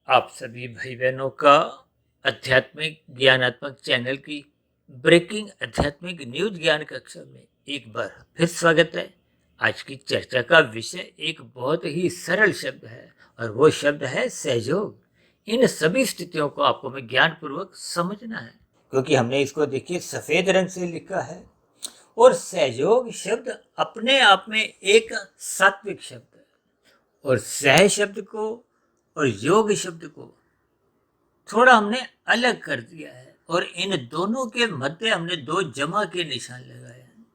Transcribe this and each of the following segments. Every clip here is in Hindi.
आप सभी भाई बहनों का आध्यात्मिक ज्ञानात्मक चैनल की ब्रेकिंग आध्यात्मिक न्यूज ज्ञान कक्षा में एक बार फिर स्वागत है। आज की चर्चा का विषय एक बहुत ही सरल शब्द है और वो शब्द है सहयोग। इन सभी स्थितियों को आपको में ज्ञान पूर्वक समझना है, क्योंकि हमने इसको देखिए सफेद रंग से लिखा है और सहयोग शब्द अपने आप में एक सात्विक शब्द है और सह शब्द को और योग शब्द को थोड़ा हमने अलग कर दिया है और इन दोनों के मध्य हमने दो जमा के निशान लगाए हैं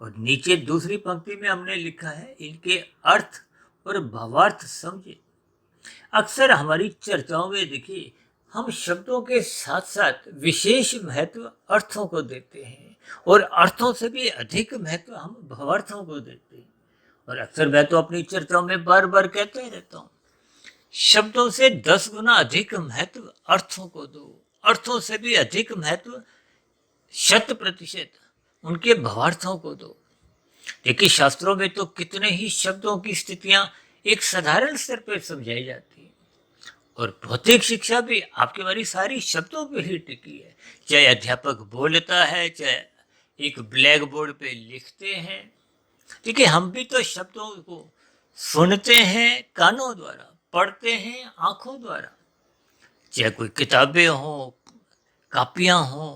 और नीचे दूसरी पंक्ति में हमने लिखा है इनके अर्थ और भावार्थ समझे। अक्सर हमारी चर्चाओं में देखिए हम शब्दों के साथ साथ विशेष महत्व अर्थों को देते हैं और अर्थों से भी अधिक महत्व हम भावार्थों को देते हैं। और अक्सर मैं तो अपनी चर्चाओं में बार बार कहते ही रहता हूँ, शब्दों से 10 गुना अधिक महत्व अर्थों को दो, अर्थों से भी अधिक महत्व 100% उनके भावार्थों को दो। देखिए शास्त्रों में तो कितने ही शब्दों की स्थितियां एक साधारण स्तर पर समझाई जाती है और भौतिक शिक्षा भी आपकी हमारी सारी शब्दों पर ही टिकी है। चाहे अध्यापक बोलता है, चाहे एक ब्लैक बोर्ड पे लिखते हैं। देखिए हम भी तो शब्दों को सुनते हैं कानों द्वारा, पढ़ते हैं आंखों द्वारा, चाहे कोई किताबें हों, कापियां हों।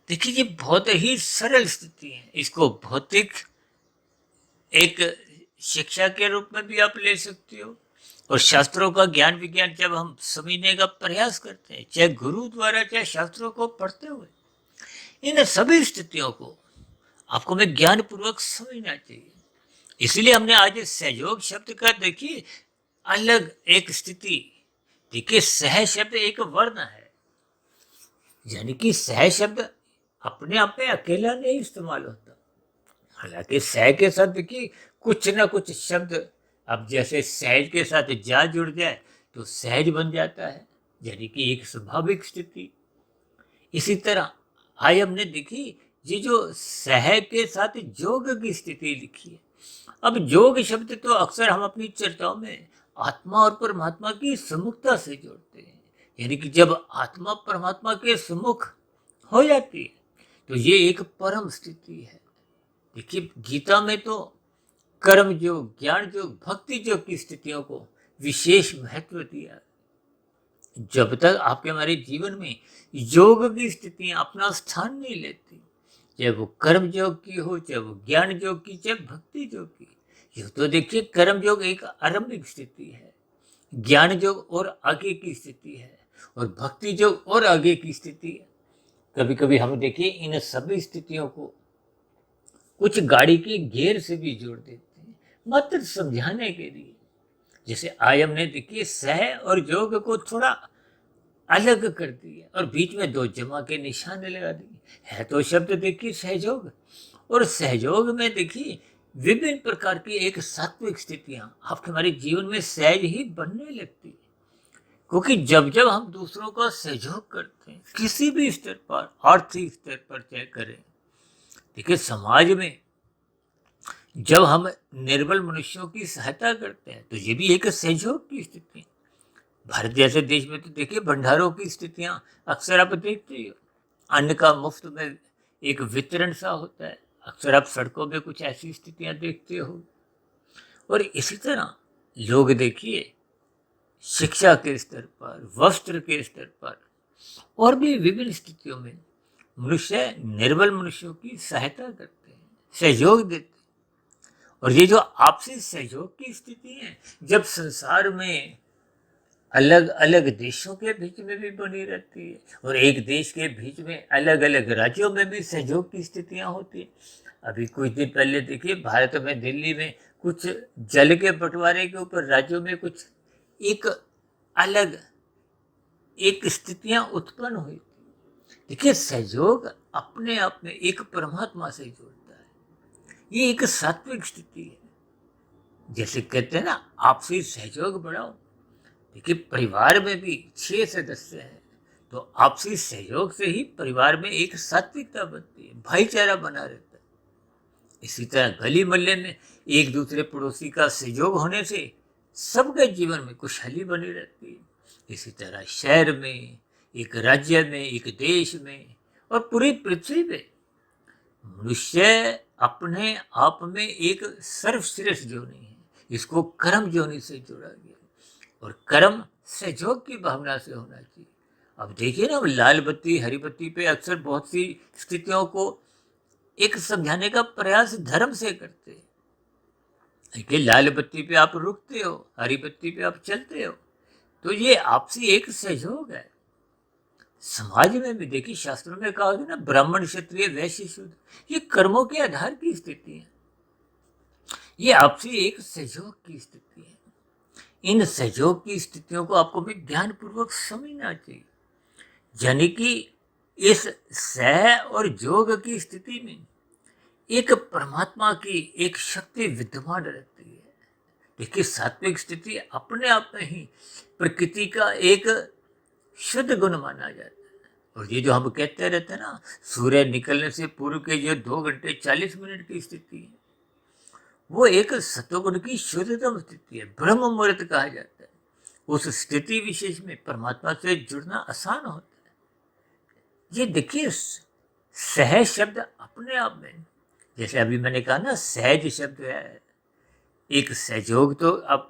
देखिए ये बहुत ही सरल स्थिति है। इसको भौतिक एक शिक्षा के रूप में भी आप ले सकते हो और शास्त्रों का ज्ञान विज्ञान जब हम समझने का प्रयास करते हैं, चाहे गुरु द्वारा चाहे शास्त्रों को पढ़ते हुए, इन सभी स्थितियों को आपको में ज्ञान पूर्वक समझना चाहिए। इसलिए हमने आज सहयोग शब्द का देखिए अलग एक स्थिति। देखिए सह शब्द एक वर्ण है, यानी कि सह शब्द अपने आप में अकेला नहीं इस्तेमाल होता। हालांकि सह के साथ देखिए कुछ ना कुछ शब्द, अब जैसे सहज के साथ जा जुड़ जाए तो सहज बन जाता है, यानी कि एक स्वाभाविक स्थिति। इसी तरह आज हमने देखी ये जो सह के साथ जोग की स्थिति लिखी है। अब योग शब्द तो अक्सर हम अपनी चर्चाओं में आत्मा और परमात्मा की सम्मुखता से जोड़ते हैं, यानी कि जब आत्मा परमात्मा के सम्मुख हो जाती है तो ये एक परम स्थिति है। देखिए गीता में तो कर्म योग, ज्ञान योग, भक्ति योग की स्थितियों को विशेष महत्व दिया। जब तक आपके हमारे जीवन में योग की स्थितियां अपना स्थान नहीं लेती, चाहे वो कर्म योग की हो, चाहे वो ज्ञान योग की, चाहे भक्ति योग की। ये तो देखिए कर्म योग एक आरंभिक स्थिति है, ज्ञान योग और आगे की स्थिति है और भक्ति योग और आगे की स्थिति है। कभी कभी हम देखिए इन सभी स्थितियों को कुछ गाड़ी के गियर से भी जोड़ देते हैं मात्र समझाने के लिए। जैसे आज हमने देखिए सह और योग को थोड़ा अलग कर दिया और बीच में दो जमा के निशान लगा दिए। है तो शब्द देखिए सहयोग, और सहयोग में देखिए विभिन्न प्रकार की एक सात्विक स्थितियां आपके हमारे जीवन में सहज ही बनने लगती है। क्योंकि जब जब हम दूसरों का सहयोग करते हैं किसी भी स्तर पर, आर्थिक स्तर पर चाहे करें, देखिए समाज में जब हम निर्बल मनुष्यों की सहायता करते हैं तो ये भी एक सहयोग की स्थिति है। भारत जैसे देश में तो देखिए भंडारों की स्थितियां अक्सर आप देखते ही हो, अन्न का मुफ्त में एक वितरण सा होता है। अक्सर आप सड़कों में कुछ ऐसी स्थितियां देखते हो। और इसी तरह लोग देखिए शिक्षा के स्तर पर, वस्त्र के स्तर पर और भी विभिन्न स्थितियों में मनुष्य निर्बल मनुष्यों की सहायता करते हैं, सहयोग देते हैं। और ये जो आपसी सहयोग की स्थिति है, जब संसार में अलग अलग देशों के बीच में भी बनी रहती है और एक देश के बीच में अलग अलग राज्यों में भी सहयोग की स्थितियां होती है। अभी कुछ दिन पहले देखिए भारत में, दिल्ली में कुछ जल के बंटवारे के ऊपर राज्यों में कुछ एक अलग एक स्थितियां उत्पन्न हुई। देखिए सहयोग अपने आप में एक परमात्मा से जोड़ता है, ये एक सात्विक स्थिति है। जैसे कहते हैं ना आपसी सहयोग बढ़ाओ। देखिए परिवार में भी 6 सदस्य हैं तो आपसी सहयोग से ही परिवार में एक सात्विकता बनती है, भाईचारा बना रहता है। इसी तरह गली मोहल्ले में एक दूसरे पड़ोसी का सहयोग होने से सबके जीवन में खुशहाली बनी रहती है। इसी तरह शहर में, एक राज्य में, एक देश में और पूरी पृथ्वी पे मनुष्य अपने आप में एक सर्वश्रेष्ठ योनि है। इसको कर्म योनि से जोड़ा गया और कर्म सहयोग की भावना से होना चाहिए। अब देखिए ना, लाल बत्ती हरी बत्ती पे अक्सर बहुत सी स्थितियों को एक समझाने का प्रयास धर्म से करते हैं। देखिए, लाल बत्ती पे आप रुकते हो, हरी बत्ती पे आप चलते हो, तो ये आपसी एक सहयोग है। समाज में भी देखिए, शास्त्रों में कहा है ना, ब्राह्मण क्षत्रिय वैश्य शूद्र, ये कर्मों के आधार की स्थिति है। ये आपसी एक सहयोग की स्थिति है। इन सहयोग की स्थितियों को आपको भी ध्यानपूर्वक समझना चाहिए। यानी कि इस सह और योग की स्थिति में एक परमात्मा की एक शक्ति विद्यमान रहती है। देखिए, सात्विक स्थिति अपने आप में ही प्रकृति का एक शुद्ध गुण माना जाता है। और ये जो हम कहते रहते हैं ना, सूर्य निकलने से पूर्व के जो 2 घंटे 40 मिनट की स्थिति है, वो एक सत्वगुण की शुद्धतम स्थिति है, ब्रह्म मुहूर्त कहा जाता है। उस स्थिति विशेष में परमात्मा से जुड़ना आसान होता है। ये देखिए, सहज शब्द अपने आप में, जैसे अभी मैंने कहा ना, सहज शब्द है, एक सहयोग तो अब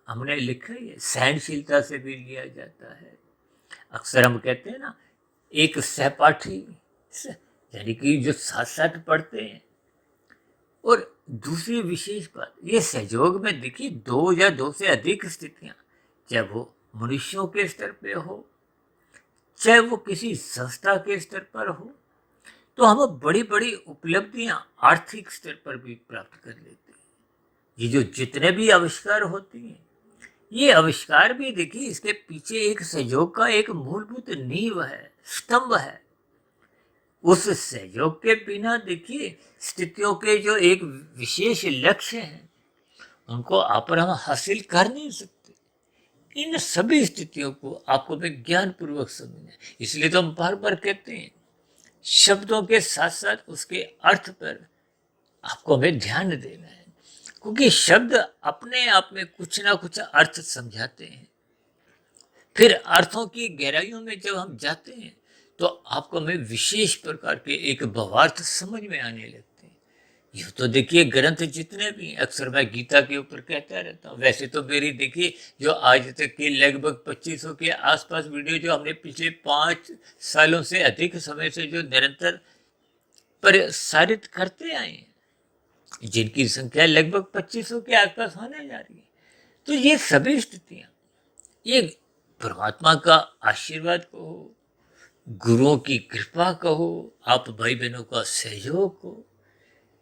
हमने लिखा ही है, सहनशीलता से भी लिया जाता है। अक्सर हम कहते हैं ना, एक सहपाठी, यानी कि जो साथ साथ पढ़ते हैं। और दूसरी विशेष बात, ये सहयोग में देखिए 2 या 2 से अधिक स्थितियां, चाहे वो मनुष्यों के स्तर पे हो, चाहे वो किसी संस्था के स्तर पर हो, तो हम बड़ी बड़ी उपलब्धियां आर्थिक स्तर पर भी प्राप्त कर लेते हैं। ये जो जितने भी आविष्कार होते हैं, ये आविष्कार भी देखिए, इसके पीछे एक सहयोग का एक मूलभूत नींव है, स्तंभ है। उस सहयोग के बिना देखिए, स्थितियों के जो एक विशेष लक्ष्य हैं, उनको आप और हम हासिल कर नहीं सकते। इन सभी स्थितियों को आपको मैं ज्ञान पूर्वक समझना है। इसलिए तो हम बार बार कहते हैं, शब्दों के साथ साथ उसके अर्थ पर आपको हमें ध्यान देना है, क्योंकि शब्द अपने आप में कुछ ना कुछ अर्थ समझाते हैं। फिर अर्थों की गहराइयों में जब हम जाते हैं, तो आपको हमें विशेष प्रकार के एक भावार्थ समझ में आने लगते हैं। यूँ तो देखिए, ग्रंथ जितने भी, अक्सर मैं गीता के ऊपर कहता रहता हूँ। वैसे तो मेरी देखिए, जो आज तक के लगभग 2500 के आसपास वीडियो जो हमने पिछले 5 सालों से अधिक समय से जो निरंतर प्रसारित करते आए हैं, जिनकी संख्या लगभग 2500 के आसपास होने जा रही है, तो ये सभी स्थितियां, ये परमात्मा का आशीर्वाद कहो, गुरुओं की कृपा कहो, आप भाई बहनों का सहयोग हो।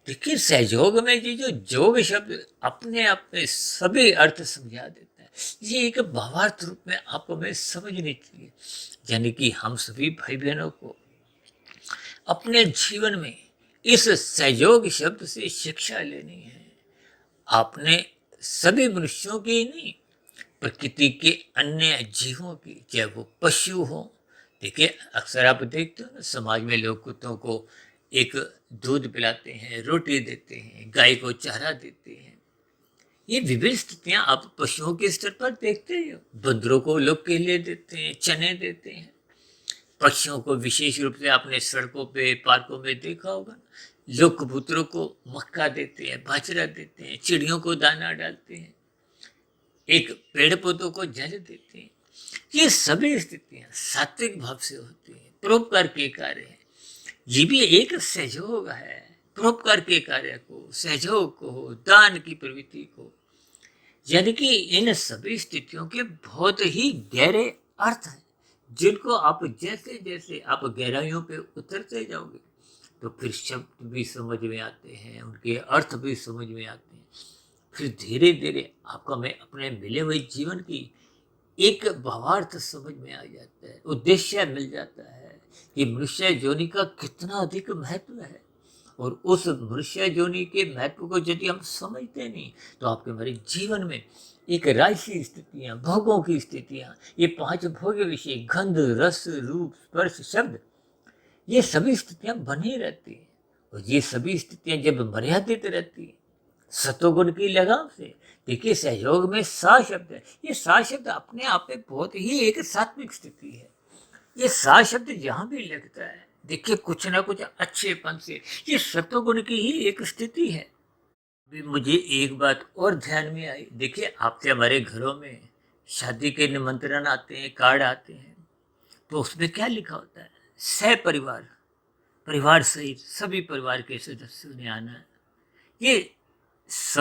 देखिए, सहयोग में ये जो योग शब्द अपने आप में सभी अर्थ समझा देता है। ये एक भावार्थ रूप में आपको हमें समझनी चाहिए। यानी कि हम सभी भाई बहनों को अपने जीवन में इस सहयोग शब्द से शिक्षा लेनी है। आपने सभी मनुष्यों की नहीं, प्रकृति के अन्य जीवों की, चाहे वो पशु हो। देखिए, अक्सर आप देखते हो ना, समाज में लोग कुत्तों को एक दूध पिलाते हैं, रोटी देते हैं, गाय को चारा देते हैं। ये विभिन्न स्थितियां आप पशुओं के स्तर पर देखते ही हो। बंदरों को लोग केले देते हैं, चने देते हैं। पक्षियों को विशेष रूप से आपने सड़कों पे, पार्कों में देखा होगा, लोग कबूतरों को मक्का देते हैं, बाजरा देते हैं, चिड़ियों को दाना डालते हैं, एक पेड़ पौधों को जल देते हैं। ये सभी स्थितियां सात्विक भाव से होती हैं, परोपकार के कार्य हैं। ये भी एक सहयोग है, परोपकार के कार्य को, सहयोग को, दान की प्रवृत्ति को। यानी कि इन सभी स्थितियों के बहुत ही गहरे अर्थ हैं, जिनको आप जैसे जैसे आप गहराइयों पे उतरते जाओगे, तो फिर शब्द भी समझ में आते हैं, उनके अर्थ भी समझ में आते हैं। फिर धीरे धीरे आपको हमें अपने मिले हुए जीवन की एक भावार्थ समझ में आ जाता है, उद्देश्य मिल जाता है कि मनुष्य योनि का कितना अधिक महत्व है। और उस मनुष्य योनि के महत्व को यदि हम समझते नहीं, तो आपके हमारे जीवन में एक राशि स्थितियां, भोगों की स्थितियां, ये 5 भोग विषय, गंध, रस, रूप, स्पर्श, शब्द, ये सभी स्थितियां बनी रहती हैं। और ये सभी स्थितियां जब मर्यादित रहती हैं, सतोगुण की लगाम से। देखिए सहयोग में सा शब्द है, ये सा शब्द अपने आप में बहुत ही एक सात्विक स्थिति है। ये सा शब्द जहां भी लगता है देखिए कुछ ना कुछ अच्छेपन से, ये सतोगुण की ही एक स्थिति है। भी मुझे एक बात और ध्यान में आई, देखिए आपसे हमारे घरों में शादी के निमंत्रण आते हैं, कार्ड आते हैं, तो उसमें क्या लिखा होता है, सह परिवार, परिवार सहित सभी परिवार के सदस्यों ने आना है। ये स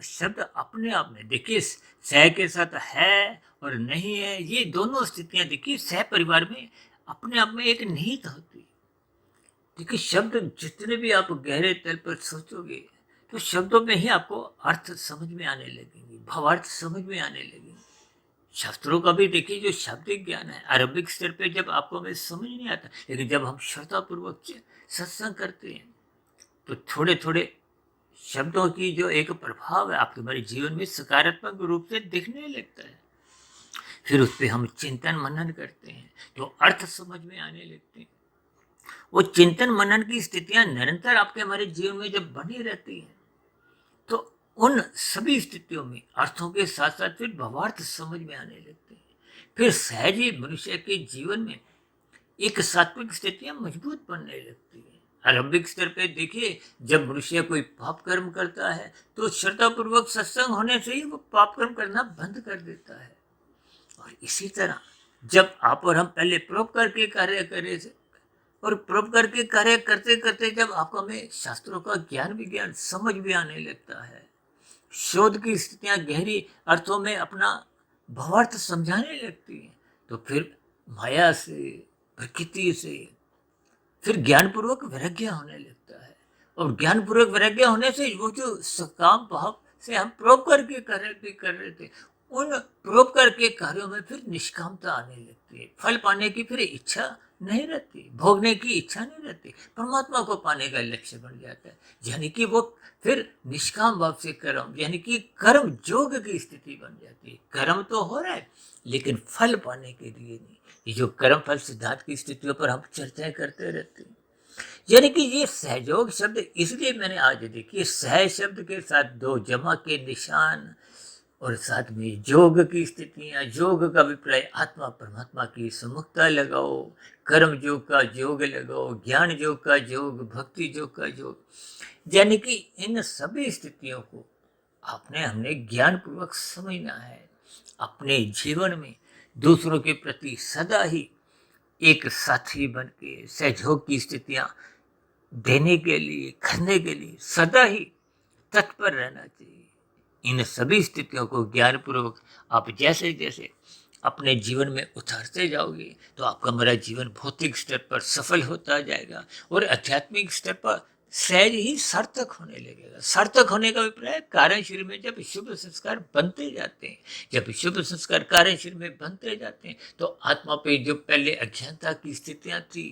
शब्द अपने आप में देखिए सह के साथ है और नहीं है, ये दोनों स्थितियां देखिए सह परिवार में अपने आप में एक निहित होती है। देखिए शब्द जितने भी आप गहरे तल पर सोचोगे तो शब्दों में ही आपको अर्थ समझ में आने लगेंगे, भावार्थ समझ में आने लगेंगे। शास्त्रों का भी देखिए जो शाब्दिक ज्ञान है आरंभिक स्तर पे जब आपको हमें समझ नहीं आता, लेकिन जब हम श्रद्धापूर्वक सत्संग करते हैं तो थोड़े थोड़े शब्दों की जो एक प्रभाव है आपके हमारे जीवन में सकारात्मक रूप से दिखने लगता है। फिर उस पर हम चिंतन मनन करते हैं तो अर्थ समझ में आने लगते हैं। वो चिंतन मनन की स्थितियां निरंतर आपके हमारे जीवन में जब बनी रहती हैं तो उन सभी स्थितियों में अर्थों के साथ साथ फिर भावार्थ समझ में आने लगते हैं। फिर सहज ही मनुष्य के जीवन में एक सात्विक स्थितियां मजबूत बनने लगती है। आरंभिक स्तर पे देखिए जब मनुष्य कोई पाप कर्म करता है तो श्रद्धापूर्वक सत्संग होने से ही वो पाप कर्म करना बंद कर देता है। और इसी तरह जब आप और हम पहले परोपकार के कार्य करे थे और परोपकार के कार्य करते करते जब आपको हमें शास्त्रों का ज्ञान विज्ञान समझ भी आने लगता है, शोध की स्थितियां गहरी अर्थों में अपना भावार्थ समझाने लगती हैं, तो फिर माया से प्रकृति से फिर ज्ञानपूर्वक वैराग्य होने लगता है। और ज्ञानपूर्वक वैराग्य होने से वो जो सकाम भाव से हम परोपकार के कार्य भी कर रहे थे, उन परोपकार के कार्यों में फिर निष्कामता आने लगती है। फल पाने की फिर इच्छा नहीं रहती, भोगने की इच्छा नहीं रहती, परमात्मा को पाने का लक्ष्य बन जाता है। यानी कि वो फिर निष्काम भाव से कर्म यानी कि कर्म योग की स्थिति बन जाती है। कर्म तो हो रहा है लेकिन फल पाने के लिए नहीं। ये जो कर्म फल सिद्धांत की स्थितियों पर हम चर्चाएं करते रहते हैं, यानी कि ये सहयोग शब्द इसलिए मैंने आज देखिए सह शब्द के साथ दो जमा के निशान और साथ में योग की स्थितियां, योग का अभिप्राय आत्मा परमात्मा की सम्मुखता लगाओ, कर्म योग का योग लगाओ, ज्ञान योग का योग, भक्ति योग का योग, यानी कि इन सभी स्थितियों को आपने हमने ज्ञान पूर्वक समझना है। अपने जीवन में दूसरों के प्रति सदा ही एक साथी बन के सहयोग की स्थितियां देने के लिए करने के लिए सदा ही तत्पर रहना चाहिए। इन सभी स्थितियों को ज्ञानपूर्वक आप जैसे जैसे अपने जीवन में उतारते जाओगे तो आपका मेरा जीवन भौतिक स्तर पर सफल होता जाएगा और आध्यात्मिक स्तर पर सहज ही सार्थक होने लगेगा। सार्थक होने का अभिप्राय कारण शरीर में जब शुभ संस्कार बनते जाते हैं, जब शुभ संस्कार कारण शरीर में बनते जाते हैं तो आत्मा पे जो पहले अज्ञानता की स्थितियां थी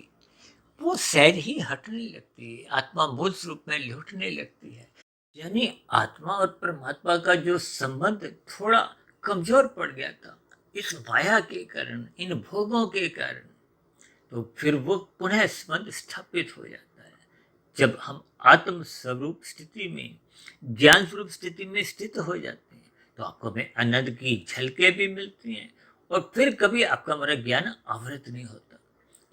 वो सहज ही हटने लगती है, आत्मा मूल स्वरूप में लौटने लगती है। यानी आत्मा और परमात्मा का जो संबंध थोड़ा कमजोर पड़ गया था इस माया के कारण, इन भोगों के कारण, तो फिर वो पुनः संबंध स्थापित हो जाता है। जब हम आत्म स्वरूप स्थिति में, ज्ञान स्वरूप स्थिति में स्थित हो जाते हैं तो आपको हमें आनंद की झलकें भी मिलती हैं और फिर कभी आपका हमारा ज्ञान आवृत नहीं होता।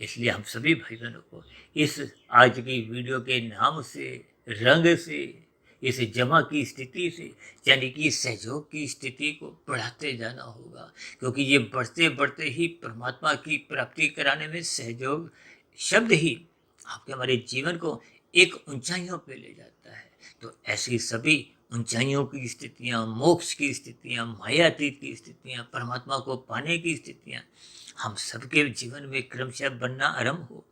इसलिए हम सभी भाई बहनों को इस आज की वीडियो के नाम से, रंग से, इस जमा की स्थिति से यानी कि सहयोग की स्थिति को बढ़ाते जाना होगा, क्योंकि ये बढ़ते बढ़ते ही परमात्मा की प्राप्ति कराने में सहयोग शब्द ही आपके हमारे जीवन को एक ऊंचाइयों पे ले जाता है। तो ऐसी सभी ऊंचाइयों की स्थितियां, मोक्ष की स्थितियां, मायातीत की स्थितियां, परमात्मा को पाने की स्थितियां हम सबके जीवन में क्रमशः बनना आरंभ हो।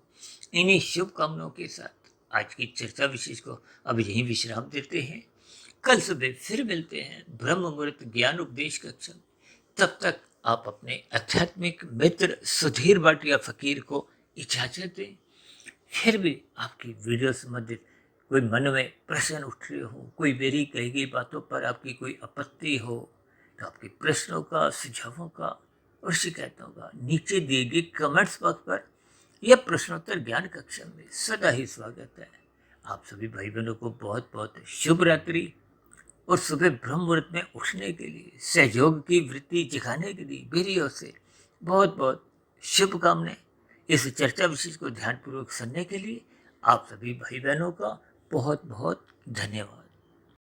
इन्हीं शुभकामनाओं के साथ आज की चर्चा विशेष को अब यहीं विश्राम देते हैं। कल सुबह फिर मिलते हैं ब्रह्म मुहूर्त ज्ञान उपदेश कक्षा में। तब तक आप अपने आध्यात्मिक मित्र सुधीर भाटिया फकीर को इजाजत दें। फिर भी आपकी वीडियो संबंधित कोई मन में प्रश्न उठ रहे हो, कोई मेरी कही गई बातों पर आपकी कोई आपत्ति हो, तो आपके प्रश्नों का, सुझावों का और शिकायतों का नीचे दिए गए कमेंट्स बॉक्स पर यह प्रश्नोत्तर ज्ञान कक्षा में सदा ही स्वागत है। आप सभी भाई बहनों को बहुत बहुत शुभ रात्रि, और सुबह ब्रह्म मुहूर्त में उठने के लिए, सहयोग की वृत्ति जगाने के लिए मेरी ओर से बहुत बहुत शुभकामनाएं। इस चर्चा विशेष को ध्यानपूर्वक सुनने के लिए आप सभी भाई बहनों का बहुत बहुत धन्यवाद।